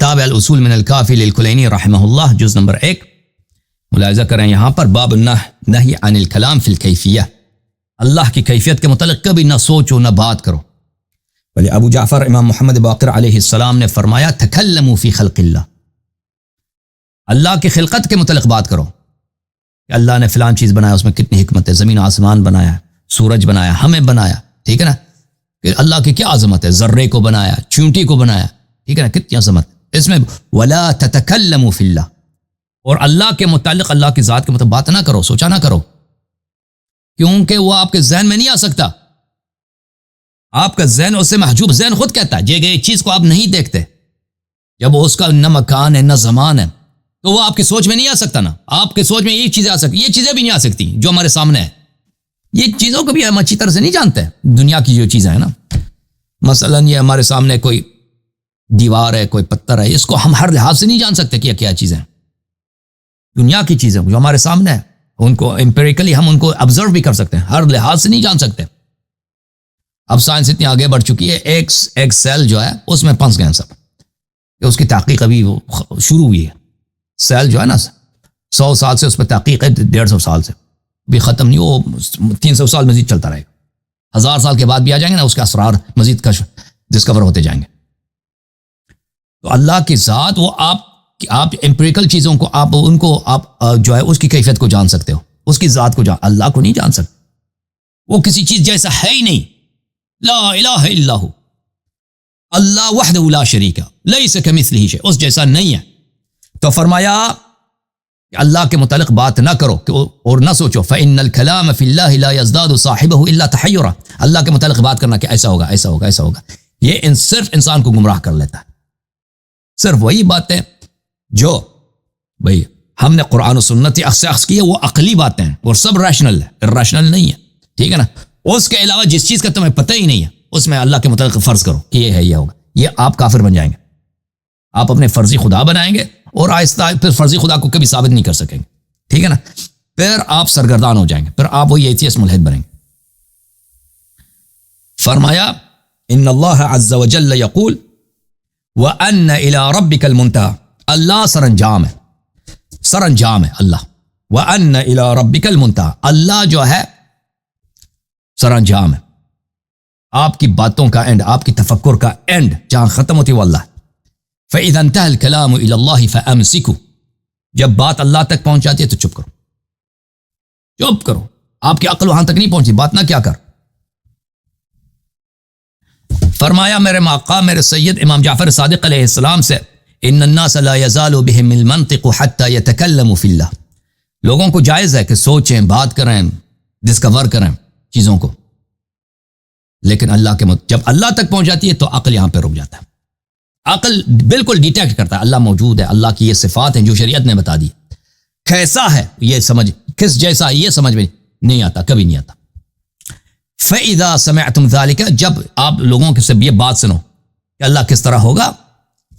کتاب الاصول من الکافی للکلینی رحمہ اللہ جز نمبر 1 ملاحظہ کریں یہاں پر باب نہی عن الکلام فی الکیفیہ، اللہ کی کیفیت کے متعلق کبھی نہ سوچو نہ بات کرو۔ ولی ابو جعفر امام محمد باقر علیہ السلام نے فرمایا تکلموا فی خلق اللہ، اللہ کی خلقت کے متعلق بات کرو کہ اللہ نے فلان چیز بنایا، اس میں کتنی حکمت ہے، زمین آسمان بنایا، سورج بنایا، ہمیں بنایا، ٹھیک ہے نا، کہ اللہ کی کیا عظمت ہے، ذرے کو بنایا، چونٹی کو بنایا، ٹھیک ہے نا، کتنی عظمت اس میں۔ ولا تتکلموا فی اللہ، اور اللہ کے متعلق، اللہ کی ذات کے متعلق بات نہ کرو، سوچا نہ کرو، کیونکہ وہ آپ کے ذہن میں نہیں آ سکتا، آپ کا ذہن اس سے محجوب، ذہن خود کہتا ہے جے گئے چیز کو آپ نہیں دیکھتے، جب اس کا نہ مکان ہے نہ زمان ہے تو وہ آپ کی سوچ میں نہیں آ سکتا، نا آپ کی سوچ میں یہ چیزیں آ سکتی، یہ چیزیں بھی نہیں آ سکتی جو ہمارے سامنے ہے، یہ چیزوں کو بھی ہم اچھی طرح سے نہیں جانتے، دنیا کی جو چیزیں ہیں نا، مثلا یہ ہمارے سامنے کوئی دیوار ہے، کوئی پتھر ہے، اس کو ہم ہر لحاظ سے نہیں جان سکتے کہ کیا چیزیں ہیں، دنیا کی چیزیں جو ہمارے سامنے ہیں ان کو امپیریکلی ہم ان کو آبزرو بھی کر سکتے ہیں، ہر لحاظ سے نہیں جان سکتے۔ اب سائنس اتنی آگے بڑھ چکی ہے، ایک سیل جو ہے اس میں پھنس گئے ہیں سب، اس کی تحقیق ابھی شروع ہوئی ہے، سیل جو ہے نا 100 سال سے اس پہ تحقیق ہے، 150 سال سے بھی ختم نہیں، وہ 300 سال مزید چلتا رہے گا، 1000 سال کے بعد بھی آ جائیں گے نا، اس کے اسرار مزید ڈسکور ہوتے جائیں گے۔ تو اللہ کی ذات، وہ آپ امپیریکل چیزوں کو آپ ان کو آپ جو ہے اس کی کیفیت کو جان سکتے ہو، اس کی ذات کو اللہ کو نہیں جان سکتے، وہ کسی چیز جیسا ہے ہی نہیں، لا الہ الا ہو، اللہ وحدہ لا شریک لیس کمثلہ شیء، اس جیسا نہیں ہے۔ تو فرمایا کہ اللہ کے متعلق بات نہ کرو اور نہ سوچو، فإن الكلام فی اللہ لا يزداد صاحبہ الا تحیرا، اللہ کے متعلق بات کرنا کہ ایسا ہوگا ایسا ہوگا ایسا ہوگا، یہ صرف انسان کو گمراہ کر لیتا ہے۔ صرف وہی باتیں جو بھئی ہم نے قرآن و سنت سے اخذ کی ہے وہ عقلی باتیں ہیں، اور سب ریشنل ہے، irrational نہیں ہے، ٹھیک ہے نا، اس کے علاوہ جس چیز کا تمہیں پتہ ہی نہیں ہے اس میں اللہ کے متعلق فرض کرو کہ یہ ہے، یہ ہوگا، یہ آپ کافر بن جائیں گے، آپ اپنے فرضی خدا بنائیں گے اور آہستہ پھر فرضی خدا کو کبھی ثابت نہیں کر سکیں گے، ٹھیک ہے نا، پھر آپ سرگردان ہو جائیں گے، پھر آپ وہی ایتھیسٹ ملحد بنیں گے۔ فرمایا ان اللہ عز وجل یقول وَأَنَّ إِلَىٰ رَبِّكَ الْمُنْتَهَىٰ، اللہ سرانجام ہے، سرانجام ہے اللہ، وَأَنَّ إِلَىٰ رَبِّكَ الْمُنْتَهَىٰ، اللہ جو ہے سرانجام ہے، آپ کی باتوں کا اینڈ، آپ کی تفکر کا اینڈ جہاں ختم ہوتی ہے وہ اللہ۔ فَإِذَا انْتَهَى الْكَلَامُ إِلَى اللَّهِ فَأَمْسِكُوا، جب بات اللہ تک پہنچ جاتی ہے تو چپ کرو، چپ کرو، آپ کی عقل وہاں تک نہیں پہنچی، بات نہ کیا کر۔ فرمایا میرے آقا میرے سید امام جعفر صادق علیہ السلام سے، ان الناس لا يزال بهم المنطق حتى يتكلموا في اللہ، لوگوں کو جائز ہے کہ سوچیں، بات کریں، ڈسکور کریں چیزوں کو، لیکن اللہ کے جب اللہ تک پہنچ جاتی ہے تو عقل یہاں پہ رک جاتا ہے، عقل بالکل ڈیٹیکٹ کرتا ہے اللہ موجود ہے، اللہ کی یہ صفات ہیں جو شریعت نے بتا دی، کیسا ہے یہ سمجھ، کس جیسا یہ سمجھ میں نہیں آتا، کبھی نہیں آتا۔ فَإِذَا سَمِعْتُمْ ذَلِكَ، جب آپ لوگوں کے سے یہ بات سنو کہ اللہ کس طرح ہوگا،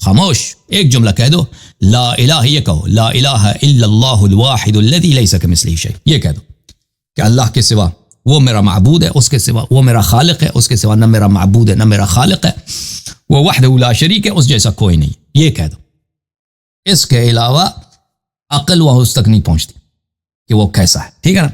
خاموش ایک جملہ کہہ دو، لا الہ، یہ کہو لا الہ الا اللہ الواحد الذی لیس کمثلہ شیء، یہ کہہ دو کہ اللہ کے سوا وہ میرا معبود ہے، اس کے سوا وہ میرا خالق ہے، اس کے سوا نہ میرا معبود ہے نہ میرا خالق ہے، وہ وحدہ لا شریک ہے، اس جیسا کوئی نہیں، یہ کہہ دو۔ اس کے علاوہ عقل وہ اس تک نہیں پہنچتی کہ وہ کیسا ہے، ٹھیک ہے نا،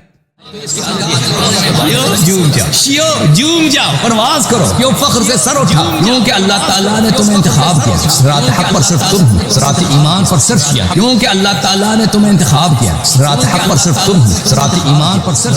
جھوم جاؤ، پرواز کرو، کیوں فخر سے سر اٹھا، کیونکہ اللہ تعالیٰ نے تمہیں انتخاب کیا، صراط حق پر صرف تم ہو، صراط ایمان پر صرف کیا، کیونکہ اللہ تعالیٰ نے تمہیں انتخاب کیا، صراط حق پر صرف تم ہو، صراط ایمان پر صرف